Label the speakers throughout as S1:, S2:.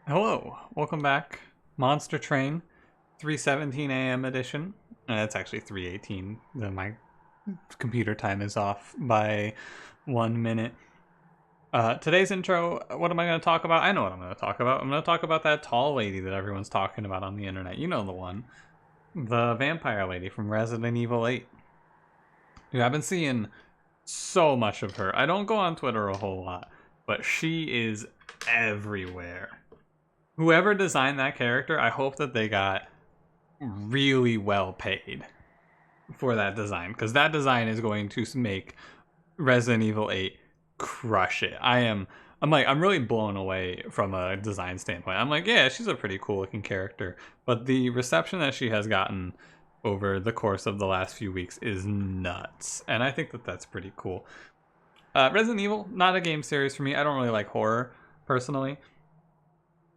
S1: Hello, welcome back. Monster Train, 3:17 a.m. edition. It's actually 3:18. My computer time is off by 1 minute. Today's intro, what am I going to talk about? I know what I'm going to talk about. I'm going to talk about that tall lady that everyone's talking about on the internet. You know the one. The vampire lady from Resident Evil 8. Dude, I've been seeing so much of her. I don't go on Twitter a whole lot, but she is everywhere. Whoever designed that character, I hope that they got really well paid for that design, because that design is going to make Resident Evil 8 crush it. I'm really blown away from a design standpoint. I'm like, yeah, she's a pretty cool looking character, but the reception that she has gotten over the course of the last few weeks is nuts, and I think that that's pretty cool. Resident Evil, not a game series for me. I don't really like horror personally.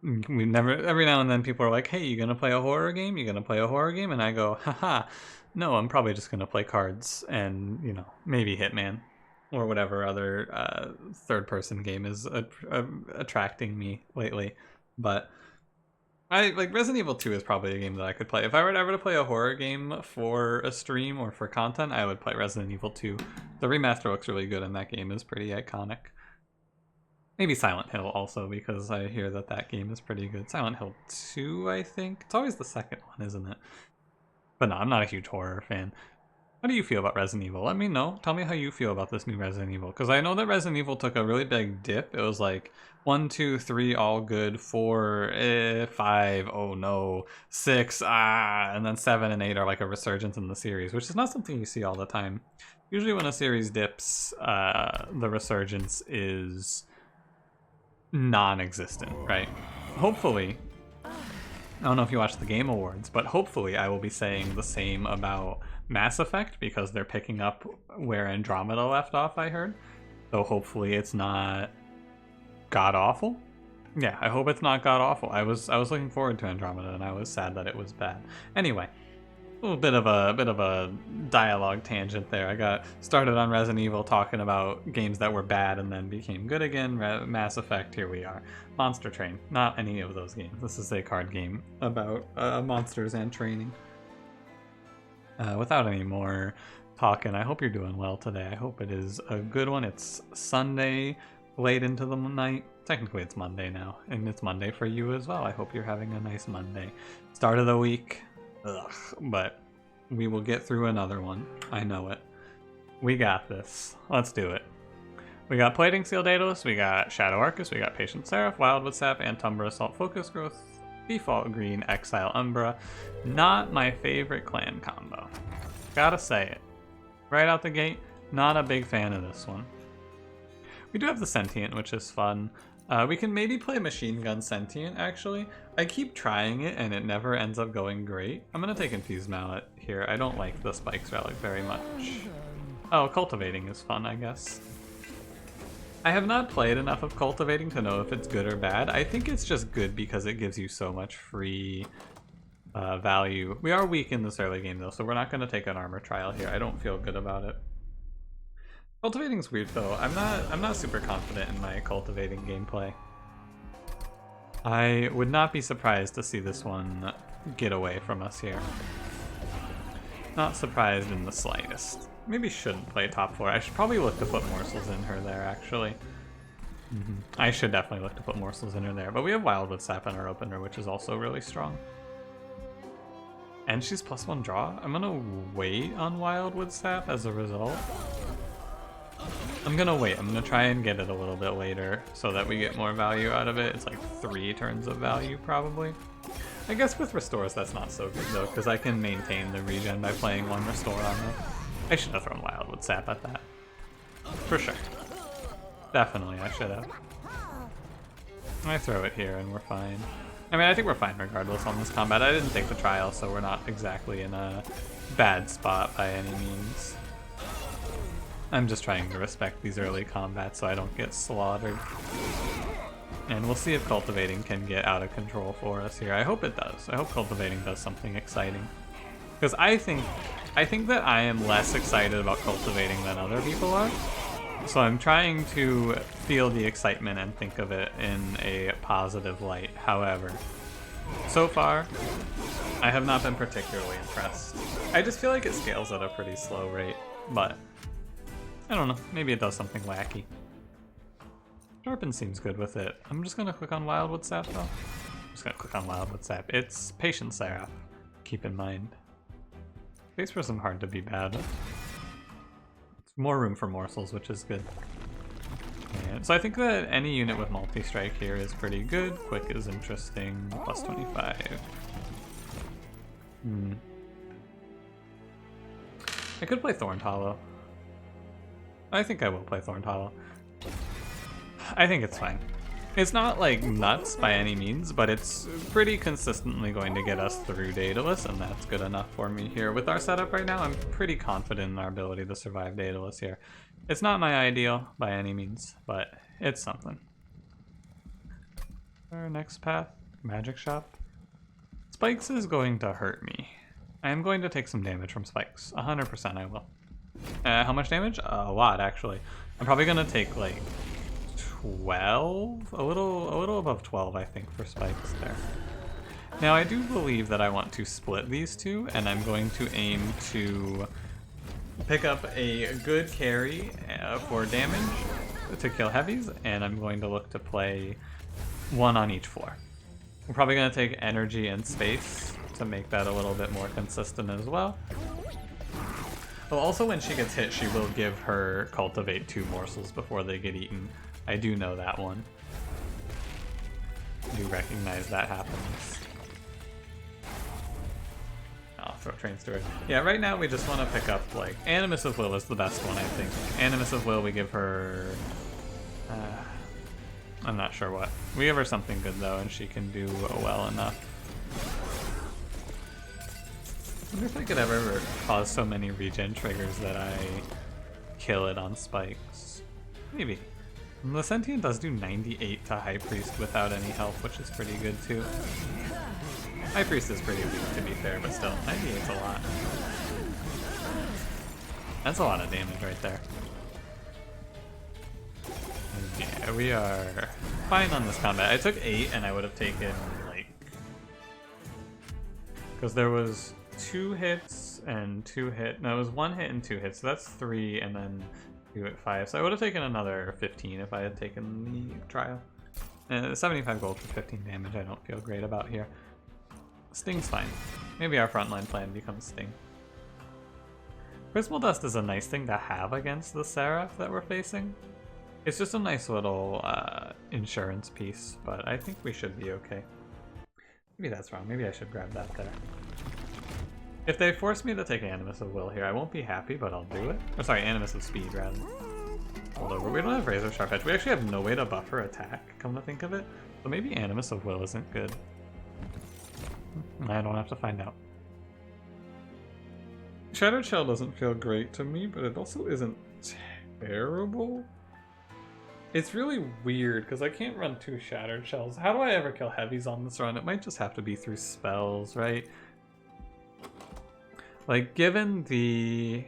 S1: Every now and then people are like, hey, you gonna play a horror game? You gonna play a horror game? And I go, haha, no, I'm probably just gonna play cards and, maybe Hitman or whatever other third person game is attracting me lately. But I like Resident Evil 2 is probably a game that I could play. If I were ever to play a horror game for a stream or for content, I would play Resident Evil 2. The remaster looks really good and that game is pretty iconic. Maybe Silent Hill also, because I hear that that game is pretty good. Silent Hill 2, I think. It's always the second one, isn't it? But no, I'm not a huge horror fan. How do you feel about Resident Evil? Let me know. Tell me how you feel about this new Resident Evil. Because I know that Resident Evil took a really big dip. It was like 1, 2, 3, all good. 4, 5, oh no. 6, and then 7 and 8 are like a resurgence in the series, which is not something you see all the time. Usually when a series dips, the resurgence is non-existent, right? Hopefully, I don't know if you watched the Game Awards, but hopefully I will be saying the same about Mass Effect, because they're picking up where Andromeda left off, I heard. So hopefully it's not god-awful. Yeah, I hope it's not god-awful. I was looking forward to Andromeda, and I was sad that it was bad. Anyway, a little bit of a dialogue tangent there. I got started on Resident Evil talking about games that were bad and then became good again. Mass Effect, here we are. Monster Train, not any of those games. This is a card game about monsters and training. Without any more talking, I hope you're doing well today. I hope it is a good one. It's Sunday, late into the night. Technically it's Monday now, and it's Monday for you as well. I hope you're having a nice Monday. Start of the week. Ugh, but we will get through another one. I know it. We got this. Let's do it. We got Plating Seal Daedalus, we got Shadow Arcus, we got Patient Seraph, Wildwood Sap, Antumbra, Assault Focus Growth, Default Green, Exile Umbra. Not my favorite clan combo. Gotta say it. Right out the gate, not a big fan of this one. We do have the Sentient, which is fun. We can maybe play Machine Gun Sentient, actually. I keep trying it, and it never ends up going great. I'm gonna take Infused Mallet here. I don't like the Spikes Relic very much. Oh, Cultivating is fun, I guess. I have not played enough of Cultivating to know if it's good or bad. I think it's just good because it gives you so much free value. We are weak in this early game, though, so we're not gonna take an armor trial here. I don't feel good about it. Cultivating's weird though. I'm not super confident in my cultivating gameplay. I would not be surprised to see this one get away from us here. Not surprised in the slightest. Maybe shouldn't play top 4. I should probably look to put morsels in her there, actually. I should definitely look to put morsels in her there. But we have Wildwood Sap in our opener, which is also really strong. And she's +1 draw. I'm gonna wait on Wildwood Sap as a result. I'm gonna wait. I'm gonna try and get it a little bit later so that we get more value out of it. It's like 3 turns of value, probably. I guess with restores that's not so good though, because I can maintain the regen by playing 1 restore on them. I should have thrown Wildwood Sap at that. For sure. Definitely, I should have. I throw it here and we're fine. I mean, I think we're fine regardless on this combat. I didn't take the trial, so we're not exactly in a bad spot by any means. I'm just trying to respect these early combats so I don't get slaughtered. And we'll see if Cultivating can get out of control for us here. I hope it does. I hope Cultivating does something exciting. Because I think that I am less excited about Cultivating than other people are. So I'm trying to feel the excitement and think of it in a positive light. However, so far, I have not been particularly impressed. I just feel like it scales at a pretty slow rate, but I don't know, maybe it does something wacky. Sharpen seems good with it. I'm just gonna click on Wildwood Sap though. I'm just gonna click on Wildwood Sap. It's Patient Seraph, keep in mind. Space Prism hard to be bad. It's more room for morsels, which is good. And so I think that any unit with multi-strike here is pretty good. Quick is interesting, plus 25. I could play Thorned Hollow. I think I will play Thorned Hollow. I think it's fine. It's not like nuts by any means, but it's pretty consistently going to get us through Daedalus, and that's good enough for me here. With our setup right now, I'm pretty confident in our ability to survive Daedalus here. It's not my ideal by any means, but it's something. Our next path, Magic Shop. Spikes is going to hurt me. I am going to take some damage from Spikes. 100% I will. How much damage? A lot, actually. I'm probably going to take like 12? A little above 12, I think, for Spikes there. Now, I do believe that I want to split these two, and I'm going to aim to pick up a good carry for damage to kill heavies, and I'm going to look to play one on each floor. We're probably going to take energy and space to make that a little bit more consistent as well. Well, also when she gets hit, she will give her Cultivate 2 morsels before they get eaten. I do know that one. I do recognize that happens. I'll throw Train Steward. Yeah, right now we just want to pick up, like, Animus of Will is the best one, I think. Animus of Will, we give her... I'm not sure what. We give her something good, though, and she can do well enough. I wonder if I could ever cause so many regen triggers that I kill it on Spikes. Maybe. The Sentient does do 98 to High Priest without any help, which is pretty good too. High Priest is pretty weak to be fair, but still, 98's a lot. That's a lot of damage right there. And yeah, we are fine on this combat. I took 8 and I would have taken like... Because there was 2 hits and 2 hit. No, it was 1 hit and 2 hits, so that's 3 and then 2 at 5. So I would have taken another 15 if I had taken the trial. 75 gold for 15 damage I don't feel great about here. Sting's fine. Maybe our frontline plan becomes Sting. Prismal Dust is a nice thing to have against the Seraph that we're facing. It's just a nice little insurance piece, but I think we should be okay. Maybe that's wrong. Maybe I should grab that there. If they force me to take Animus of Will here, I won't be happy, but I'll do it. Or sorry, Animus of Speed, rather. Hold over. We don't have Razor Sharp Edge. We actually have no way to buffer attack, come to think of it. So maybe Animus of Will isn't good. I don't have to find out. Shattered Shell doesn't feel great to me, but it also isn't terrible. It's really weird, because I can't run 2 Shattered Shells. How do I ever kill heavies on this run? It might just have to be through spells, right? Like, given the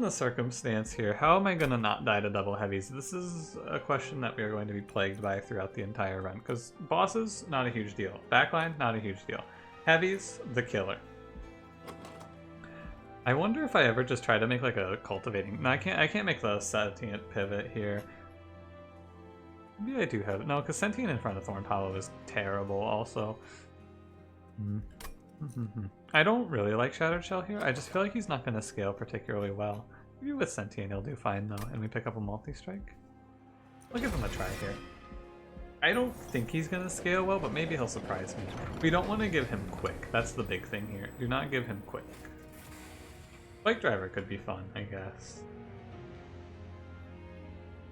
S1: circumstance here, how am I going to not die to double heavies? This is a question that we are going to be plagued by throughout the entire run, because bosses, not a huge deal. Backline, not a huge deal. Heavies, the killer. I wonder if I ever just try to make like a cultivating... No, I can't make the Sentient pivot here. Maybe I do have... No, because Sentient in front of Thorned Hollow is terrible also. I don't really like Shattered Shell here. I just feel like he's not going to scale particularly well. Maybe with Sentient he'll do fine though, and we pick up a multi-strike. I'll give him a try here. I don't think he's going to scale well, but maybe he'll surprise me. We don't want to give him quick. That's the big thing here. Do not give him quick. Spike Driver could be fun, I guess.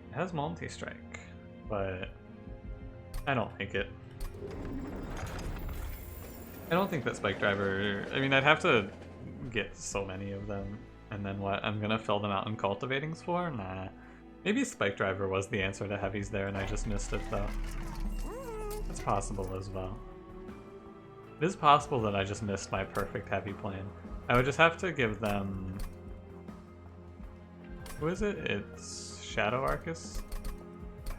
S1: It has multi-strike, but I don't think it. I don't think that Spike Driver... I mean, I'd have to get so many of them, and then what? I'm gonna fill them out in Cultivatings for? Nah. Maybe Spike Driver was the answer to heavies there, and I just missed it, though. That's possible as well. It is possible that I just missed my perfect heavy plan. I would just have to give them... Who is it? It's Shadow Arcus.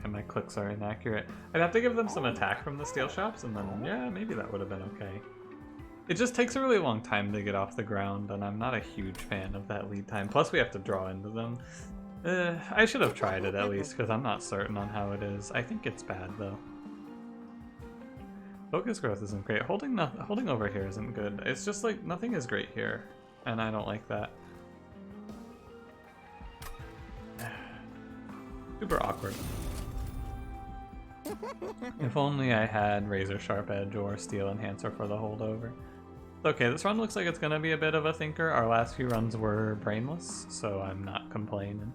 S1: And my clicks are inaccurate. I'd have to give them some attack from the steel shops, and then, yeah, maybe that would have been okay. It just takes a really long time to get off the ground, and I'm not a huge fan of that lead time. Plus, we have to draw into them. I should have tried it at least, because I'm not certain on how it is. I think it's bad, though. Focus growth isn't great. Holding over here isn't good. It's just like, nothing is great here, and I don't like that. Super awkward. If only I had Razor Sharp Edge or Steel Enhancer for the holdover. Okay, this run looks like it's gonna be a bit of a thinker. Our last few runs were brainless, so I'm not complaining.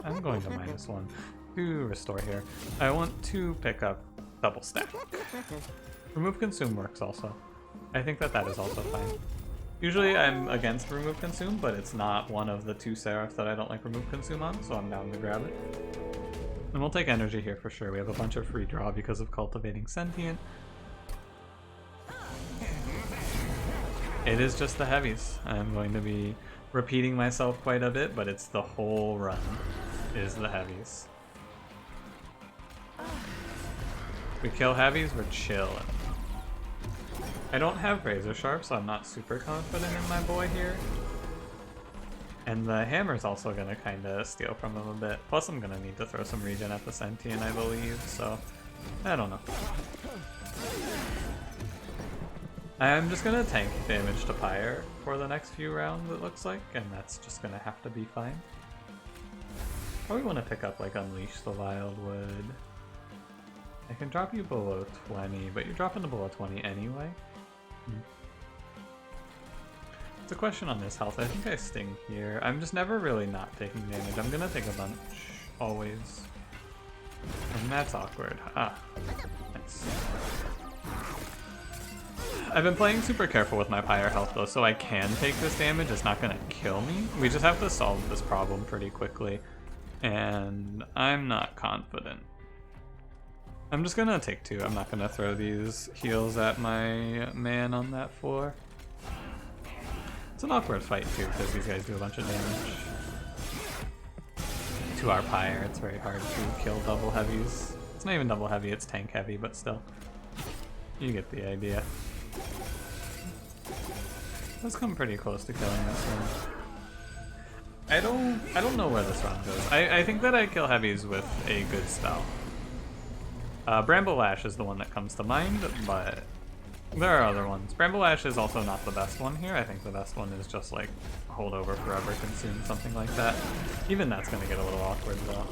S1: I'm going to -1 to restore here. I want to pick up double stack. Remove consume works also. I think that is also fine. Usually I'm against remove consume, but it's not one of the two Seraph that I don't like remove consume on, so I'm down to grab it. And we'll take energy here for sure. We have a bunch of free draw because of cultivating sentient. It is just the heavies. I'm going to be repeating myself quite a bit, but it's the whole run is the heavies. We kill heavies, we're chilling. I don't have Razor Sharp, so I'm not super confident in my boy here. And the hammer's also going to kind of steal from him a bit. Plus I'm going to need to throw some regen at the sentient, I believe, so I don't know. I'm just going to tank damage to Pyre for the next few rounds, it looks like, and that's just going to have to be fine. Probably want to pick up, like, Unleash the Wildwood. I can drop you below 20, but you're dropping to below 20 anyway. It's a question on this health. I think I sting here. I'm just never really not taking damage. I'm gonna take a bunch, always. And that's awkward. Ah, nice. I've been playing super careful with my Pyre health though, so I can take this damage. It's not gonna kill me. We just have to solve this problem pretty quickly. And I'm not confident. I'm just gonna take 2. I'm not gonna throw these heals at my man on that floor. It's an awkward fight too, because these guys do a bunch of damage to our Pyre. It's very hard to kill double heavies. It's not even double heavy, it's tank heavy, but still. You get the idea. Let's come pretty close to killing this one. I don't know where this run goes. I think that I kill heavies with a good spell. Bramble Lash is the one that comes to mind, but there are other ones. Bramble Lash is also not the best one here. I think the best one is just like hold over forever, consume, something like that. Even that's gonna get a little awkward though.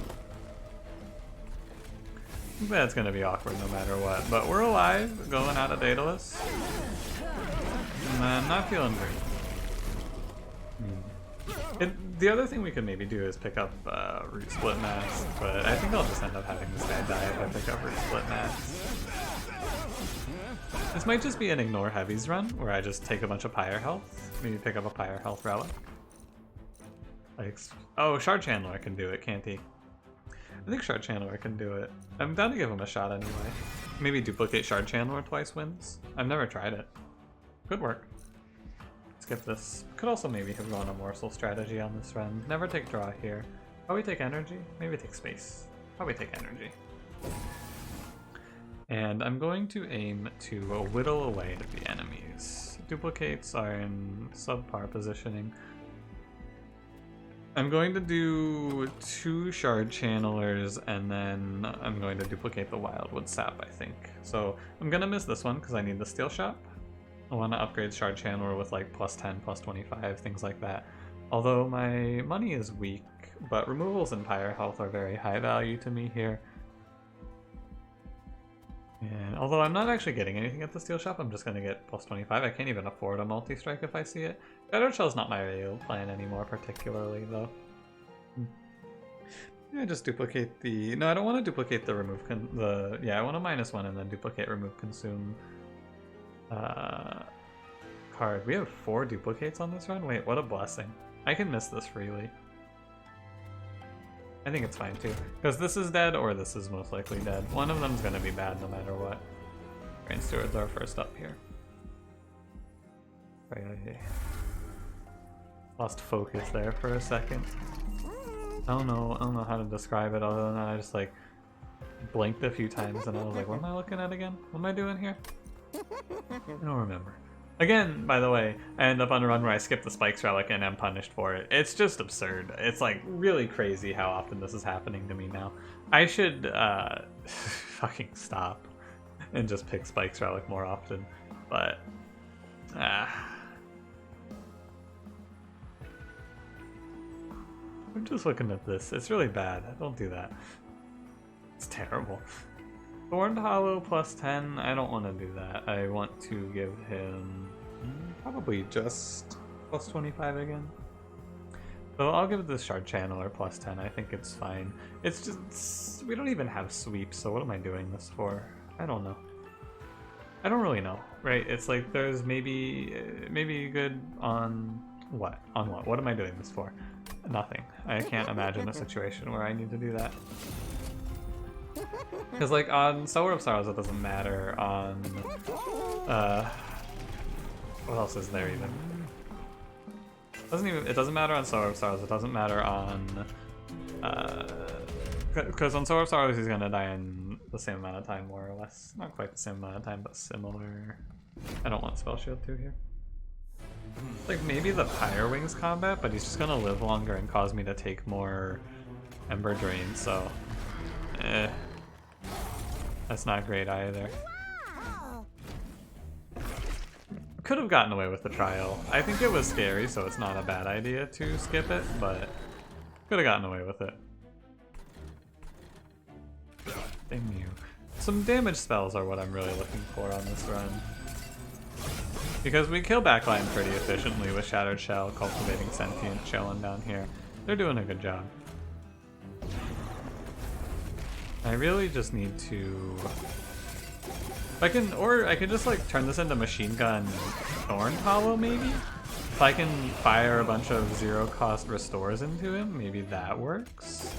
S1: I think that's gonna be awkward no matter what. But we're alive, going out of Daedalus. And I'm not feeling great. The other thing we could maybe do is pick up Root Split Mask, but I think I'll just end up having this guy die if I pick up Root Split Mask. This might just be an ignore heavies run, where I just take a bunch of Pyre health. Maybe pick up a Pyre health relic. Like, oh, Shard Channeler can do it, can't he? I think Shard Channeler can do it. I'm down to give him a shot anyway. Maybe duplicate Shard Channeler twice wins. I've never tried it. Could work. Skip this. Could also maybe have gone a morsel strategy on this run. Never take draw here. Probably take energy. Maybe take space. Probably take energy. And I'm going to aim to whittle away at the enemies. Duplicates are in subpar positioning. I'm going to do 2 Shard Channelers, and then I'm going to duplicate the Wildwood Sap, I think. So I'm going to miss this one because I need the Steel Shop. I want to upgrade Shard Channeler with like +10, +25, things like that. Although my money is weak, but removals and Pyre health are very high value to me here. And although I'm not actually getting anything at the Steel Shop, I'm just going to get +25. I can't even afford a multi-strike if I see it. Shadow Shell's not my real plan anymore particularly, though. Yeah, just duplicate the... No, I don't want to duplicate the remove... Yeah, I want to -1 and then duplicate remove consume card. We have 4 duplicates on this run? Wait, what a blessing. I can miss this freely. I think it's fine too, because this is dead or this is most likely dead. One of them's going to be bad no matter what. Rain Stewards are first up here. Right. Lost focus there for a second. I don't know how to describe it other than that I just like blinked a few times and I was like, what am I looking at again? What am I doing here? I don't remember. Again, by the way, I end up on a run where I skip the spikes relic and am punished for it. It's just absurd. It's like really crazy how often this is happening to me now. I should fucking stop and just pick spikes relic more often. But I'm just looking at this. It's really bad. Don't do that. It's terrible. Thorned Hollow plus 10, I don't want to do that. I want to give him probably just plus 25 again. So I'll give this Shard Channeler plus 10. I think it's fine. It's just, we don't even have sweeps, so what am I doing this for? I don't know. I don't really know, right? It's like there's maybe good on what? On what? What am I doing this for? Nothing. I can't imagine a situation where I need to do that. Because like on Sower of Sorrows it doesn't matter, on what else is there even? It doesn't matter on Sower of Sorrows, it doesn't matter on because on Sower of Sorrows he's gonna die in the same amount of time, more or less. Not quite the same amount of time, but similar. I don't want Spell Shield 2 here. Like maybe the Pyre Wings combat, but he's just gonna live longer and cause me to take more Ember Drain, so that's not great either. Could have gotten away with the trial. I think it was scary, so it's not a bad idea to skip it, but could have gotten away with it. Damn you. Some damage spells are what I'm really looking for on this run. Because we kill backline pretty efficiently with Shattered Shell, Cultivating Sentient, chilling down here. They're doing a good job. I really just need to... I could just like turn this into Machine Gun Thorned Hollow maybe? If I can fire a bunch of zero-cost restores into him, maybe that works?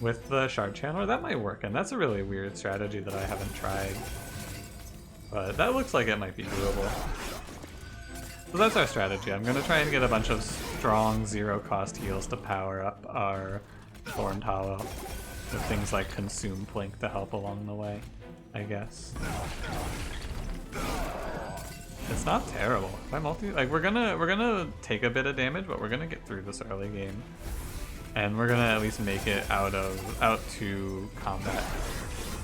S1: With the Shard Channeler, that might work, and that's a really weird strategy that I haven't tried. But that looks like it might be doable. So that's our strategy. I'm gonna try and get a bunch of strong zero-cost heals to power up our Thorned Hollow. With things like Consume Plink to help along the way, I guess. It's not terrible. If I like we're gonna take a bit of damage, but we're gonna get through this early game. And we're gonna at least make it out to combat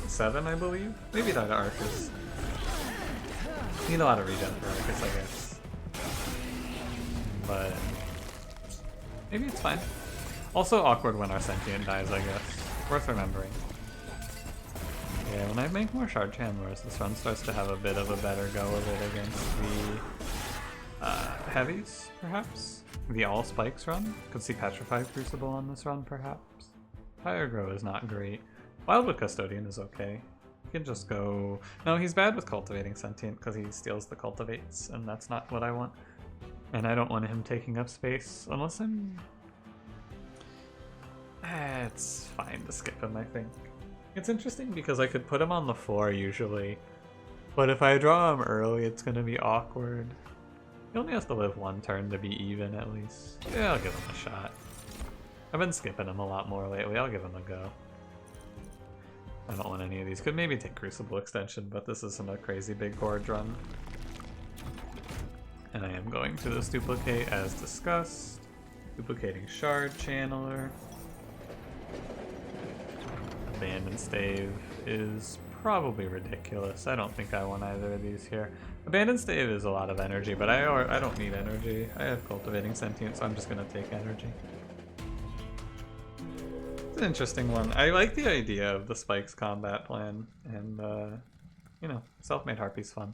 S1: 7, I believe. Maybe not to Arcus. Need a lot of regen for Arcus, I guess. But maybe it's fine. Also awkward when our Sentient dies, I guess. Worth remembering. Yeah, when I make more Shard Channelers, this run starts to have a bit of a better go of it against the heavies, perhaps? The all spikes run? Could see Petrified Crucible on this run, perhaps? Fire Grow is not great. Wildwood Custodian is okay. You can just go... No, he's bad with Cultivating Sentient because he steals the Cultivates, and that's not what I want. And I don't want him taking up space, unless I'm... It's fine to skip him, I think. It's interesting because I could put him on the floor usually, but if I draw him early, it's going to be awkward. He only has to live one turn to be even, at least. Yeah, I'll give him a shot. I've been skipping him a lot more lately. I'll give him a go. I don't want any of these. Could maybe take Crucible Extension, but this isn't a crazy big Gorge run. And I am going to this duplicate as discussed. Duplicating Shard Channeler. Abandon Stave is probably ridiculous. I don't think I want either of these here. Abandon Stave is a lot of energy, but I don't need energy. I have Cultivating Sentient, so I'm just going to take energy. It's an interesting one. I like the idea of the Spikes combat plan, and, you know, Self-Made Harpy's fun.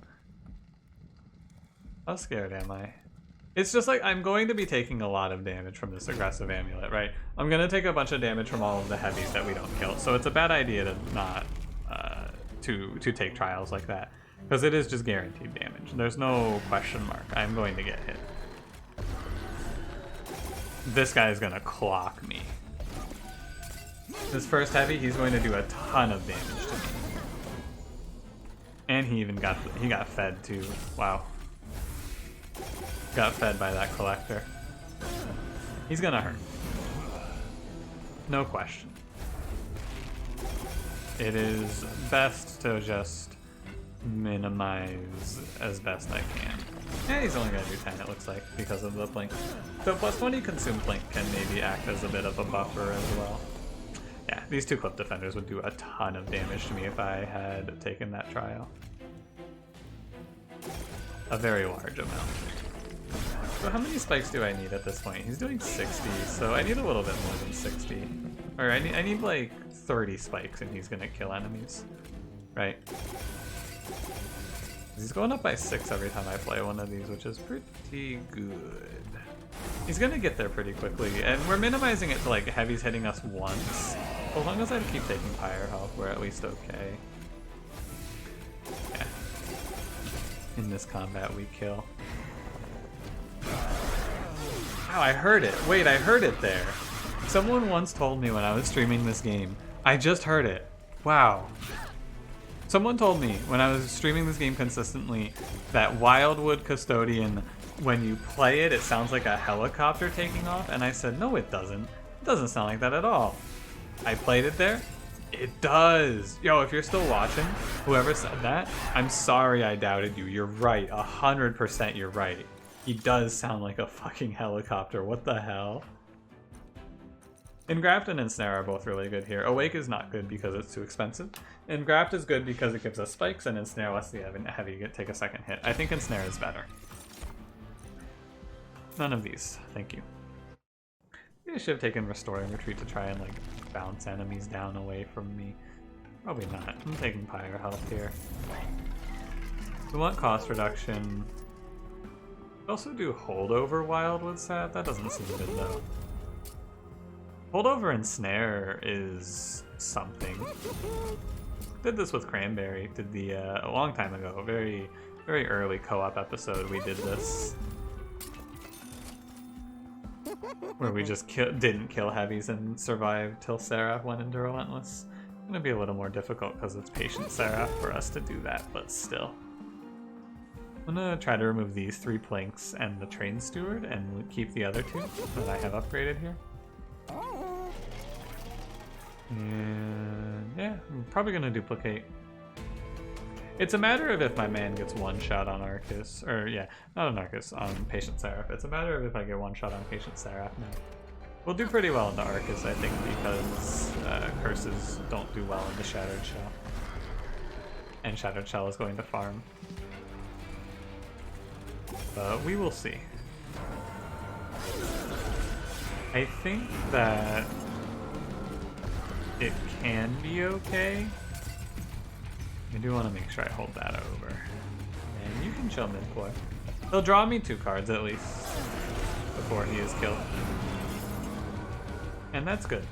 S1: How scared am I? It's just like, I'm going to be taking a lot of damage from this aggressive amulet, right? I'm going to take a bunch of damage from all of the heavies that we don't kill, so it's a bad idea to not, to take trials like that. Because it is just guaranteed damage. There's no question mark. I'm going to get hit. This guy is going to clock me. This first heavy, he's going to do a ton of damage to me. And he even got fed too. Wow. Got fed by that collector. He's gonna hurt. No question. It is best to just minimize as best I can. Yeah, he's only gonna do 10, it looks like, because of the blink. The plus 20 consumed blink can maybe act as a bit of a buffer as well. Yeah, these two clip defenders would do a ton of damage to me if I had taken that trial. A very large amount. So how many spikes do I need at this point? He's doing 60, so I need a little bit more than 60. Or I need like 30 spikes and he's gonna kill enemies. Right? He's going up by 6 every time I play one of these, which is pretty good. He's gonna get there pretty quickly, and we're minimizing it to like heavy's hitting us once. As long as I keep taking pyre health, we're at least okay. Yeah. In this combat we kill. Wow, I heard it. Wait, I heard it there. Someone once told me when I was streaming this game. I just heard it. Wow. Someone told me when I was streaming this game consistently that Wildwood Custodian, when you play it, it sounds like a helicopter taking off, and I said, no it doesn't. It doesn't sound like that at all. I played it there. It does. Yo, if you're still watching, whoever said that, I'm sorry I doubted you. You're right. 100% you're right. He does sound like a fucking helicopter. What the hell? Engraft and Ensnare are both really good here. Awake is not good because it's too expensive. Engraft is good because it gives us spikes, and Ensnare lets the heavy take a second hit. I think Ensnare is better. None of these. Thank you. Maybe I should have taken Restore and Retreat to try and like bounce enemies down away from me. Probably not. I'm taking Pyre health here. We want cost reduction. We also do Holdover Wildwood Sap. That doesn't seem good though. Holdover and Snare is something. Did this with Cranberry. Did the a long time ago, very early co-op episode. We did this where we just didn't kill heavies and survived till Seraph went into Relentless. It's gonna be a little more difficult because it's Patient Seraph for us to do that, but still. I'm gonna try to remove these 3 planks and the Train Steward and keep the other 2 that I have upgraded here. And yeah, I'm probably gonna duplicate. It's a matter of if my man gets 1 shot on Arcus, or yeah, not on Arcus, on Patient Seraph. It's a matter of if I get 1 shot on Patient Seraph now. We'll do pretty well into Arcus, I think, because curses don't do well into Shattered Shell. And Shattered Shell is going to farm. But we will see. I think that it can be okay. I do want to make sure I hold that over. And you can chill mid-core. He'll draw me 2 cards at least before he is killed. And that's good.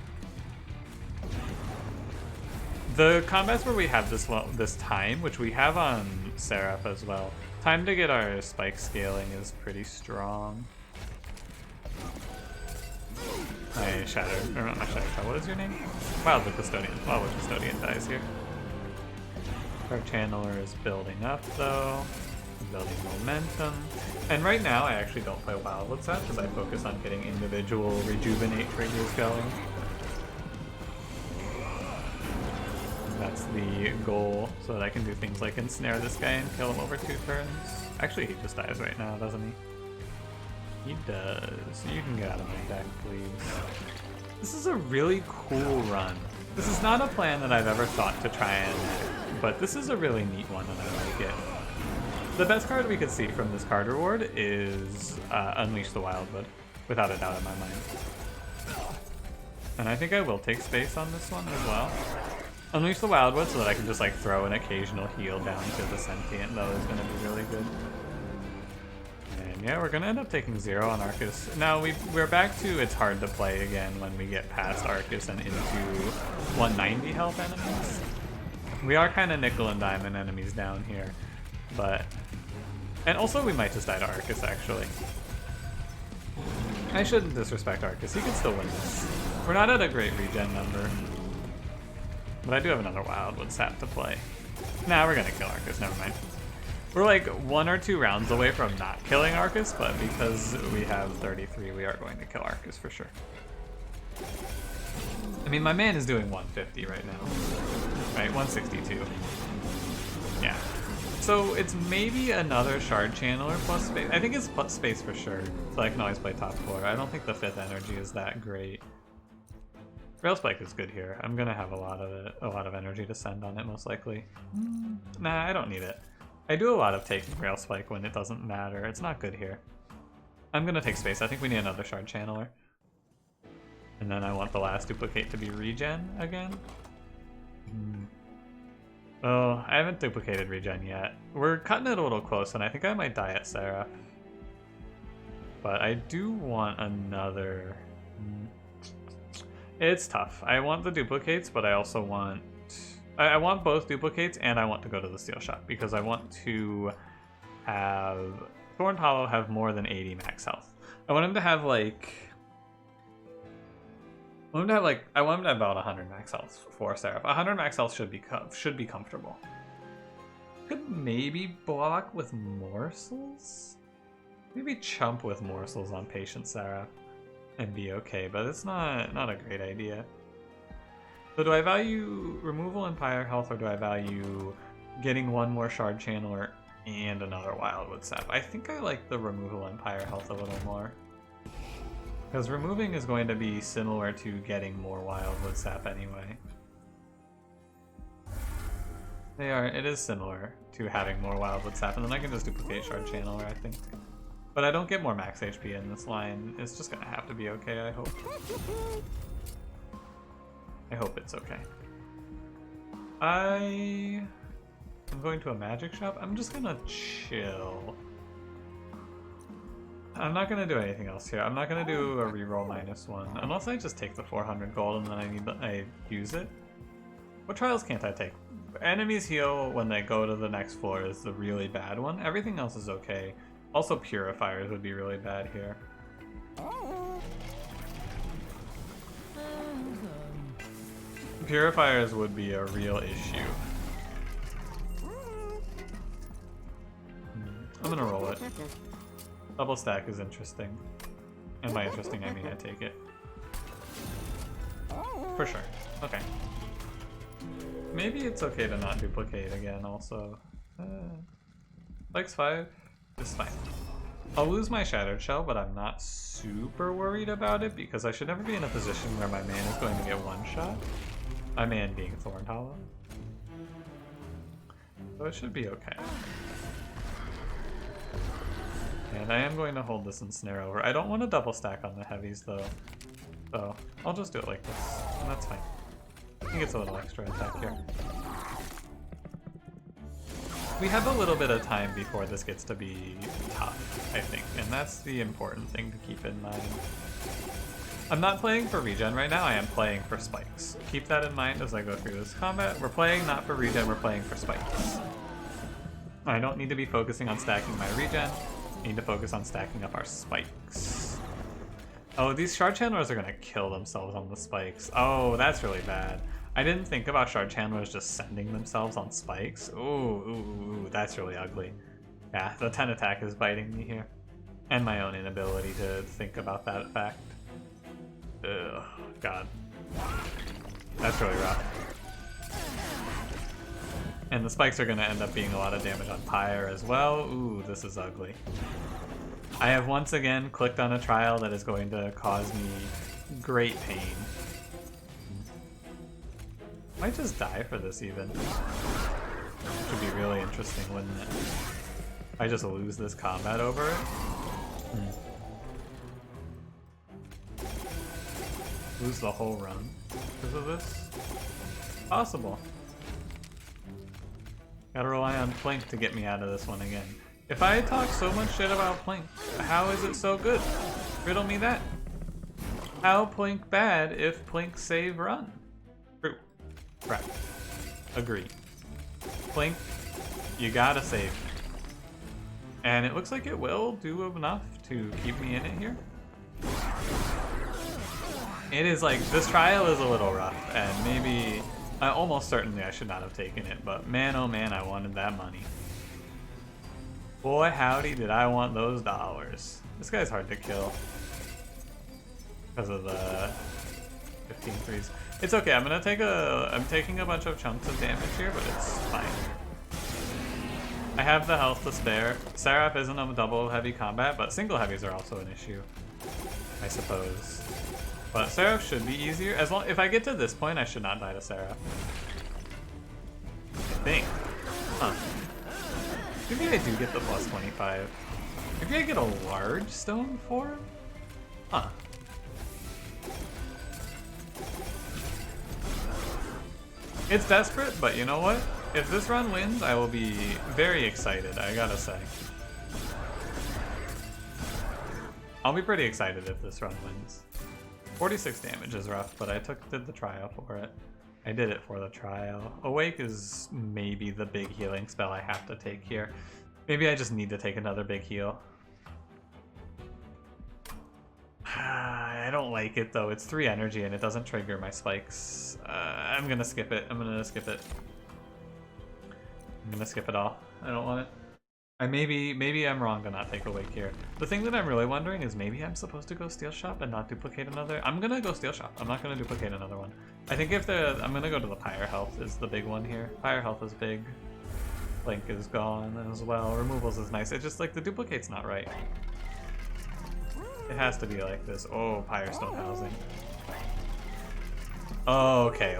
S1: The combats where we have this time, which we have on Seraph as well, time to get our spike scaling is pretty strong. My Shattered, or not my Shattered, what is your name? Wildwood Custodian. Wildwood Custodian dies here. Our Channeler is building up though, building momentum. And right now I actually don't play Wildwood Sap because I focus on getting individual rejuvenate triggers going. That's the goal, so that I can do things like ensnare this guy and kill him over 2 turns. Actually, he just dies right now, doesn't he? He does. You can get out of my deck, please. This is a really cool run. This is not a plan that I've ever thought to try and enact, but this is a really neat one and I like it. The best card we could see from this card reward is Unleash the Wildwood, without a doubt in my mind. And I think I will take space on this one as well. Unleash the Wildwood so that I can just like throw an occasional heal down to the Sentient, though, is going to be really good. And yeah, we're going to end up taking 0 on Arcus. Now we're back to it's hard to play again when we get past Arcus and into 190 health enemies. We are kind of nickel and diamond enemies down here, but... And also we might just die to Arcus, actually. I shouldn't disrespect Arcus, he can still win this. We're not at a great regen number. But I do have another Wildwood Sap to play. Nah, we're gonna kill Arcus, never mind. We're like 1 or 2 rounds away from not killing Arcus, but because we have 33, we are going to kill Arcus for sure. I mean, my man is doing 150 right now. Right, 162. Yeah. So it's maybe another Shard Channeler plus space. I think it's plus space for sure, so I can always play top 4. I don't think the 5th energy is that great. Rail Spike is good here. I'm gonna have a lot of energy to send on it most likely. Nah, I don't need it. I do a lot of taking Rail Spike when it doesn't matter. It's not good here. I'm gonna take space. I think we need another Shard Channeler. And then I want the last duplicate to be regen again. Oh, I haven't duplicated regen yet. We're cutting it a little close, and I think I might die at Seraph. But I do want another... It's tough. I want the duplicates, but I also want... I want both duplicates, and I want to go to the Steel Shot, because I want to have Thorned Hollow have more than 80 max health. I want him to have, like... I want him to have about 100 max health for Seraph. 100 max health should be comfortable. Could maybe block with morsels? Maybe chump with morsels on Patient Seraph and be okay, but it's not a great idea. So do I value removal and Pyre health, or do I value getting one more Shard Channeler and another Wildwood Sap? I think I like the removal and Pyre health a little more. Because removing is going to be similar to getting more Wildwood Sap anyway. It is similar to having more Wildwood Sap, and then I can just duplicate Shard Channeler, I think. But I don't get more max HP in this line. It's just gonna have to be okay, I hope. I hope it's okay. I'm going to a magic shop. I'm just gonna chill. I'm not gonna do anything else here. I'm not gonna do a reroll -1 unless I just take the 400 gold and then I use it. What trials can't I take? Enemies heal when they go to the next floor is the really bad one. Everything else is okay. Also, purifiers would be really bad here. Purifiers would be a real issue. I'm gonna roll it. Double stack is interesting. And by interesting, I mean I take it. For sure. Okay. Maybe it's okay to not duplicate again also. Likes 5 is fine. I'll lose my Shattered Shell, but I'm not super worried about it because I should never be in a position where my man is going to get one shot. My man being Thorned Hollow. So it should be okay. And I am going to hold this Ensnare over. I don't want to double stack on the heavies though. So I'll just do it like this, and that's fine. He gets a little extra attack here. We have a little bit of time before this gets to be tough, I think, and that's the important thing to keep in mind. I'm not playing for regen right now, I am playing for spikes. Keep that in mind as I go through this combat. We're playing not for regen, we're playing for spikes. I don't need to be focusing on stacking my regen, I need to focus on stacking up our spikes. Oh, these Shard Channelers are gonna kill themselves on the spikes. Oh, that's really bad. I didn't think about Shard Channelers just sending themselves on spikes. Ooh, that's really ugly. Yeah, the 10 attack is biting me here. And my own inability to think about that fact. Ugh, God. That's really rough. And the spikes are gonna end up being a lot of damage on Pyre as well. Ooh, this is ugly. I have once again clicked on a trial that is going to cause me great pain. Might just die for this even. Which would be really interesting, wouldn't it? I just lose this combat over it. Lose the whole run because of this? Possible. Gotta rely on Plink to get me out of this one again. If I talk so much shit about Plink, how is it so good? Riddle me that. How Plink bad if Plink save run? True. Right. Agree. Plink, you gotta save. And it looks like it will do enough to keep me in it here. It is like, this trial is a little rough, and maybe, almost certainly I should not have taken it, but man oh man, I wanted that money. Boy, howdy, did I want those dollars. This guy's hard to kill because of the 15 threes. It's okay. I'm taking a bunch of chunks of damage here, but it's fine. I have the health to spare. Seraph isn't a double heavy combat, but single heavies are also an issue, I suppose. But Seraph should be easier. If I get to this point, I should not die to Seraph. I think. Huh. Maybe I do get the plus 25. Maybe I get a large stone for him? Huh. It's desperate, but you know what? If this run wins, I will be very excited, I gotta say. I'll be pretty excited if this run wins. 46 damage is rough, but I did the trial for it. I did it for the trial. Awake is maybe the big healing spell I have to take here. Maybe I just need to take another big heal. I don't like it though. It's 3 energy and it doesn't trigger my spikes. I'm gonna skip it. I'm gonna skip it all. I don't want it. Maybe I'm wrong to not take Awake here. The thing that I'm really wondering is maybe I'm supposed to go Steel Shop and not duplicate another. I'm gonna go Steel Shop. I'm not gonna duplicate another one. I think I'm gonna go to the Pyre Health is the big one here. Pyre Health is big. Blink is gone as well. Removals is nice. It's just like the duplicate's not right. It has to be like this. Oh, Pyre Stone Housing. Oh, okay.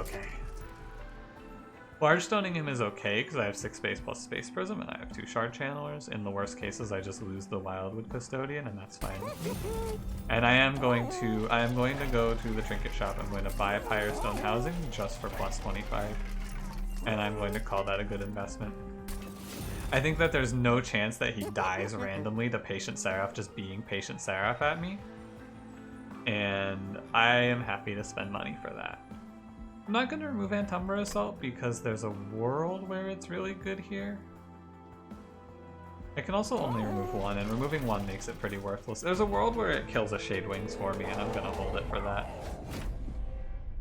S1: Large stoning him is okay because I have 6 space plus Space Prism and I have 2 Shard Channelers. In the worst cases, I just lose the Wildwood Custodian and that's fine with me. And I am going to go to the Trinket Shop. I'm going to buy Pyre Stone Housing just for plus 25. And I'm going to call that a good investment. I think that there's no chance that he dies randomly to Patient Seraph just being Patient Seraph at me. And I am happy to spend money for that. I'm not going to remove Umbra Assault because there's a world where it's really good here. I can also only remove 1, and removing 1 makes it pretty worthless. There's a world where it kills a Shade Wings for me, and I'm going to hold it for that.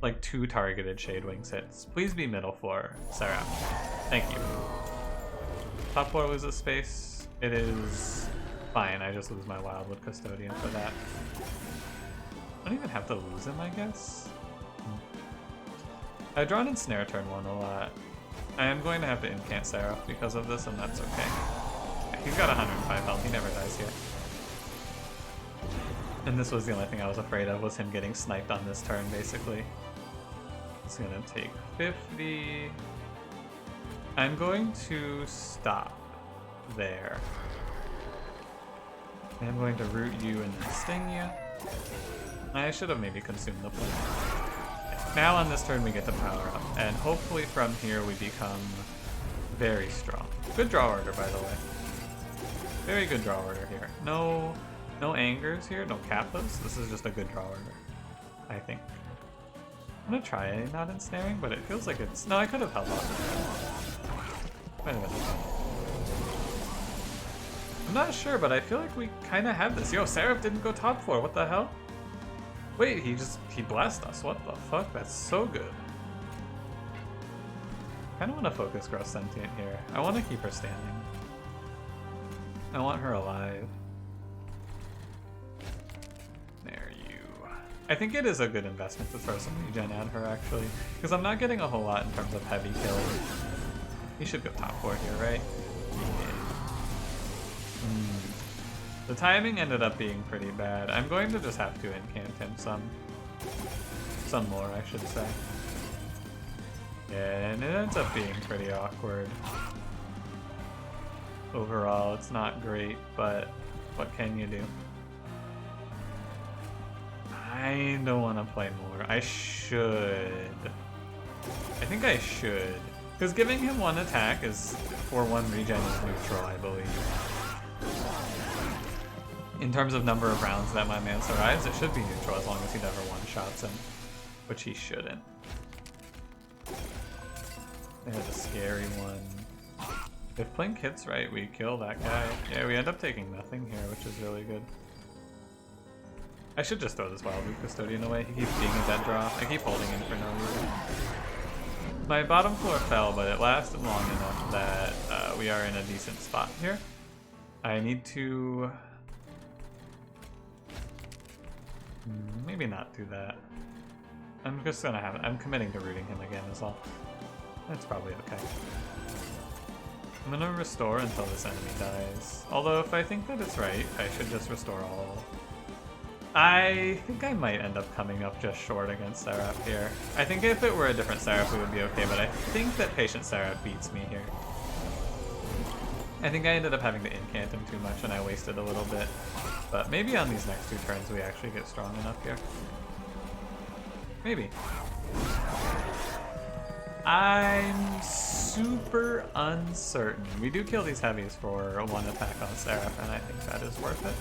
S1: Like 2 targeted Shade Wings hits. Please be middle floor, Seraph. Thank you. Top floor loses space. It is fine, I just lose my Wildwood Custodian for that. I don't even have to lose him, I guess. I've drawn Ensnare turn 1 a lot. I am going to have to incant Seraph because of this, and that's okay. He's got 105 health, he never dies here. And this was the only thing I was afraid of, was him getting sniped on this turn, basically. It's gonna take 50. I'm going to stop there. I'm going to root you and then sting you. I should have maybe consumed the plate. Now on this turn we get to power up, and hopefully from here we become very strong. Good draw order, by the way. Very good draw order here. No angers here, no kappas. This is just a good draw order, I think. I'm gonna try not ensnaring, but it feels like it's... No, I could have held off. Wait a minute. I'm not sure, but I feel like we kind of have this. Yo, Seraph didn't go top floor. What the hell? Wait, he blessed us. What the fuck? That's so good. I kind of want to focus Gross Sentient here. I want to keep her standing. I want her alive. There you. I think it is a good investment to throw some regen at her, actually. Because I'm not getting a whole lot in terms of heavy kills. He should go top floor here, right? Yeah. The timing ended up being pretty bad. I'm going to just have to incant him some more, I should say. Yeah, and it ends up being pretty awkward. Overall, it's not great, but what can you do? I don't want to play more. I should. I think I should. Because giving him 1 attack is for 1 regen is neutral, I believe. In terms of number of rounds that my man survives, it should be neutral as long as he never one-shots him, which he shouldn't. They had a scary one. If Blink hits right, we kill that guy. Yeah, we end up taking nothing here, which is really good. I should just throw this Wildwood Custodian away. He keeps being a dead draw. I keep holding him for no reason. My bottom floor fell, but it lasted long enough that we are in a decent spot here. I need to... maybe not do that. I'm just gonna have... I'm committing to rooting him again as well. That's probably okay. I'm gonna restore until this enemy dies. Although if I think that it's right, I should just restore all. I think I might end up coming up just short against Seraph here. I think if it were a different Seraph, we would be okay, but I think that Patient Seraph beats me here. I think I ended up having to incant him too much and I wasted a little bit. But maybe on these next 2 turns we actually get strong enough here. Maybe. I'm super uncertain. We do kill these heavies for 1 attack on Seraph, and I think that is worth it.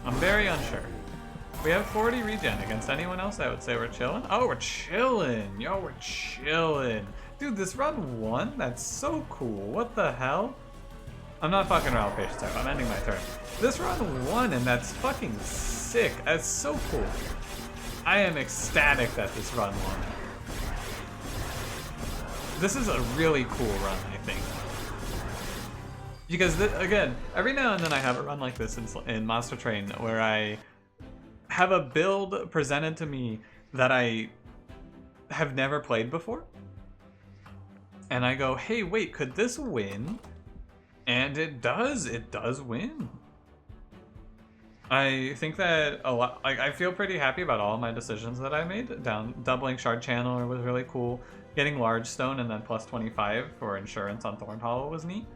S1: I'm very unsure. We have 40 regen. Against anyone else, I would say we're chilling. Oh, we're chilling! Yo, we're chilling! Dude, this run 1? That's so cool. What the hell? I'm not fucking around with Patient Seraph. I'm ending my turn. This run 1, and that's fucking sick. That's so cool. I am ecstatic that this run 1. This is a really cool run, I think. Because, again, every now and then I have a run like this in Monster Train where I have a build presented to me that I have never played before. And I go, hey, wait, could this win? And it does win. I think that a lot, I feel pretty happy about all of my decisions that I made. Doubling Shard Channeler was really cool. Getting Large Stone and then plus 25 for insurance on Thorned Hollow was neat.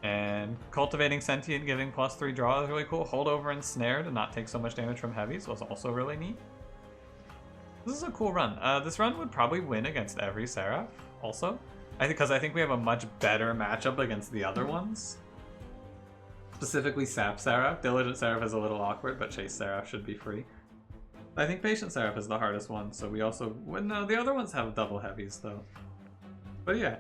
S1: And cultivating Sentient, giving plus 3 draw is really cool. Holdover and Snared and not take so much damage from heavies was also really neat. This is a cool run. This run would probably win against every Seraph also. Because I think we have a much better matchup against the other ones. Specifically Sap Seraph. Diligent Seraph is a little awkward, but Chase Seraph should be free. I think Patient Seraph is the hardest one, so we also... Well, no, the other ones have double heavies, though. But yeah,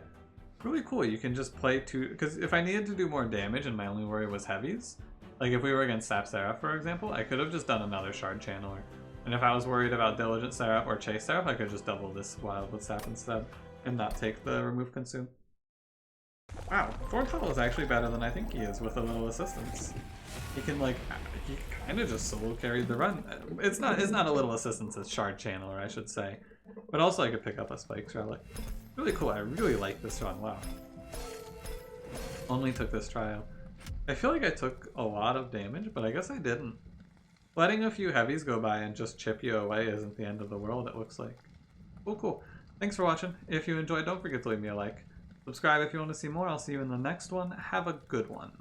S1: really cool. You can just play 2... Because if I needed to do more damage and my only worry was heavies, like if we were against Sap Seraph, for example, I could have just done another Shard Channeler. And if I was worried about Diligent Seraph or Chase Seraph, I could just double this Wild with Sap instead and not take the Remove Consume. Wow, Thorned Hollow is actually better than I think he is with a little assistance. He can he kind of just solo carried the run. It's not a little assistance, it's Shard Channeler, I should say. But also I could pick up a Spikes Relic. Really cool, I really like this run, wow. Only took this trial. I feel like I took a lot of damage, but I guess I didn't. Letting a few heavies go by and just chip you away isn't the end of the world, it looks like. Cool. Thanks for watching. If you enjoyed, don't forget to leave me a like. Subscribe if you want to see more. I'll see you in the next one. Have a good one.